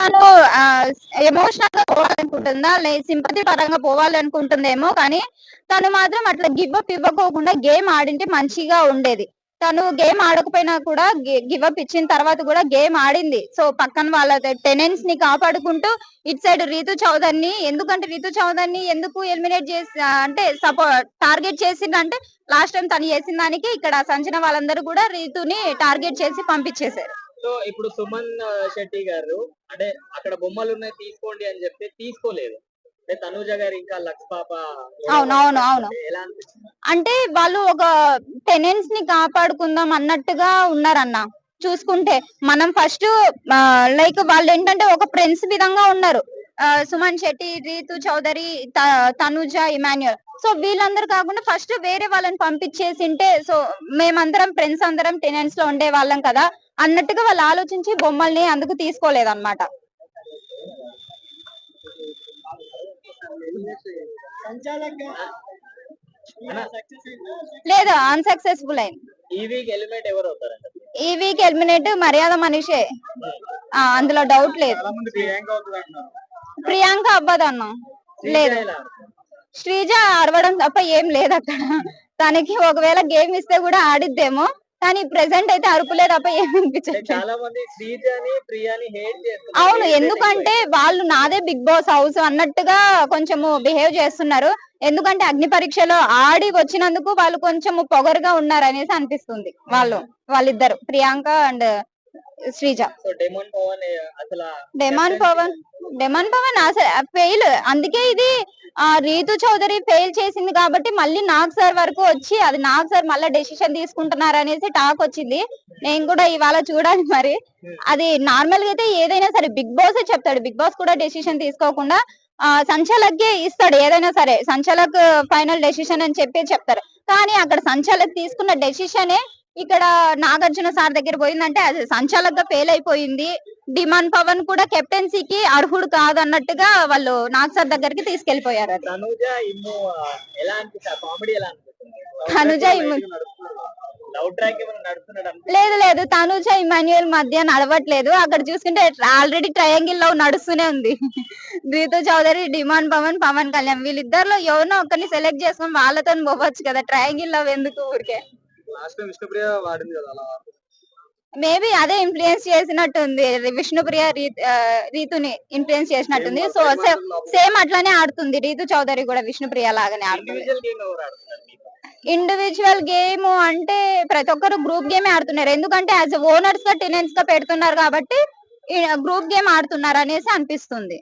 తను ఎమోషనల్ గా పోవాలనుకుంటుందా, సింపతి పరంగా పోవాలనుకుంటుందేమో కానీ తను మాత్రం అట్లా గివ్ అప్ ఇవ్వకోకుండా గేమ్ ఆడింటే మంచిగా ఉండేది. తను గేమ్ ఆడకపోయినా కూడా గివ్ అప్ ఇచ్చిన తర్వాత కూడా గేమ్ ఆడింది. సో పక్కన వాళ్ళ టెనెంట్స్ ని కాపాడుకుంటూ ఇటు సైడ్ రీతు చౌదరిని, ఎందుకంటే రీతు చౌదరిని ఎందుకు ఎలిమినేట్ చేసి అంటే టార్గెట్ చేసిందంటే లాస్ట్ టైం తను చేసిన దానికి ఇక్కడ సంజన వాళ్ళందరూ కూడా రీతుని టార్గెట్ చేసి పంపించేశారు. సో ఇప్పుడు సుమన్ శెట్టి గారు అంటే అక్కడ బొమ్మలు ఉన్నాయి తీసుకోండి అని చెప్తే తీసుకోలేదు. అంటే తనూజ గారు ఇంకా లక్స్ పాప అవును. ఎలా అనిపించింది? అంటే వాళ్ళు ఒక టెనెంట్స్ ని కాపాడుకుందాం అన్నట్టుగా ఉన్నారన్న. చూసుకుంటే మనం ఫస్ట్ లైక్ వాళ్ళు ఏంటంటే ఒక ఫ్రెండ్స్ విధంగా ఉన్నారు. సుమన్ శెట్టి, రీతు చౌదరి, తనుజ, ఇమాన్యుయల్. సో వీళ్ళందరూ కాకుండా ఫస్ట్ వేరే వాళ్ళని పంపించేసింటే సో మేమందరం ఫ్రెండ్స్ అందరం టెనెంట్స్ లో ఉండే వాళ్ళం కదా అన్నట్టుగా వాళ్ళు ఆలోచించి బొమ్మల్ని అందుకు తీసుకోలేదన్నమాట. లేదు, అన్సక్సెస్ఫుల్ అయింది. ఈ వీక్ ఎలిమినేట్ ఎవరు అవుతారంట? ఈ వీక్ ఎలిమినేట్ మర్యాద మనీషే, అందులో డౌట్ లేదు. ప్రియాంక అవ్వదన్న. లేదు, శ్రీజ అరవడం తప్ప ఏం లేదు అక్కడ. తనకి ఒకవేళ గేమ్ ఇస్తే కూడా ఆడిద్దేమో కానీ ప్రెసెంట్ అయితే అరుపులే తప్ప ఏం అనిపించట్లేదు. చాలా మంది శ్రీజాని ప్రియాని హేట్ చేస్తున్నారు. అవును, ఎందుకంటే వాళ్ళు నాదే బిగ్ బాస్ హౌస్ అన్నట్టుగా కొంచెము బిహేవ్ చేస్తున్నారు. ఎందుకంటే అగ్ని పరీక్షలో ఆడి వచ్చినందుకు వాళ్ళు కొంచెము పొగరుగా ఉన్నారు అనేసి అనిపిస్తుంది. వాళ్ళిద్దరు ప్రియాంక అండ్ శ్రీజ. డెమాన్ పవన్ అసలు ఫెయిల్. అందుకే ఇది రీతు చౌదరి ఫెయిల్ చేసింది కాబట్టి మళ్ళీ నాగ్ సార్ వరకు వచ్చి అది నాగ్ సార్ మళ్ళీ డెసిషన్ తీసుకుంటున్నారు అనేసి టాక్ వచ్చింది. నేను కూడా ఇవాళ చూడాలి మరి. అది నార్మల్ గా అయితే ఏదైనా సరే బిగ్ బాస్ చెప్తాడు, బిగ్ బాస్ కూడా డెసిషన్ తీసుకోకుండా సంచాలకే ఇస్తాడు. ఏదైనా సరే సంచాలక్ ఫైనల్ డెసిషన్ అని చెప్తారు. కానీ అక్కడ సంచాలక్ తీసుకున్న డెసిషనే ఇక్కడ నాగార్జున సార్ దగ్గర పోయిందంటే అది సంచాలక్ గా ఫెయిల్ అయిపోయింది. డిమాండ్ పవన్ కూడా కెప్టెన్సీకి అర్హుడు కాదన్నట్టుగా వాళ్ళు నాగ్ సార్ దగ్గరికి తీసుకెళ్లిపోయారు. అది తనుజ లేదు తనుజ ఇమాన్యుయల్ మధ్య నడవట్లేదు. అక్కడ చూసుకుంటే ఆల్రెడీ ట్రయాంగిల్ లో నడుస్తూనే ఉంది. రీతు చౌదరి, డిమాండ్ పవన్, పవన్ కళ్యాణ్ వీళ్ళిద్దరిలో ఎవరినో ఒకరిని సెలెక్ట్ చేసుకుని వాళ్ళతో పోవచ్చు కదా, ట్రయాంగిల్ లో ఎందుకు ఊరికే. మేబీ అదే ఇన్ఫ్లుయెన్స్ చేసినట్టుంది, విష్ణుప్రియ రీతుని ఇన్ఫ్లుయెన్స్ చేసినట్టుంది. సో సేమ్ అట్లానే ఆడుతుంది రీతు చౌదరి కూడా విష్ణుప్రియ లాగానే ఆడుతుంది. ఇండివిజువల్ గేమ్ అంటే ప్రతి ఒక్కరు గ్రూప్ గేమ్ ఆడుతున్నారు. ఎందుకంటే యాజ్ ఓనర్స్ గా టెనెంట్స్ గా పెడుతున్నారు కాబట్టి గ్రూప్ గేమ్ ఆడుతున్నారు అనేసి అనిపిస్తుంది.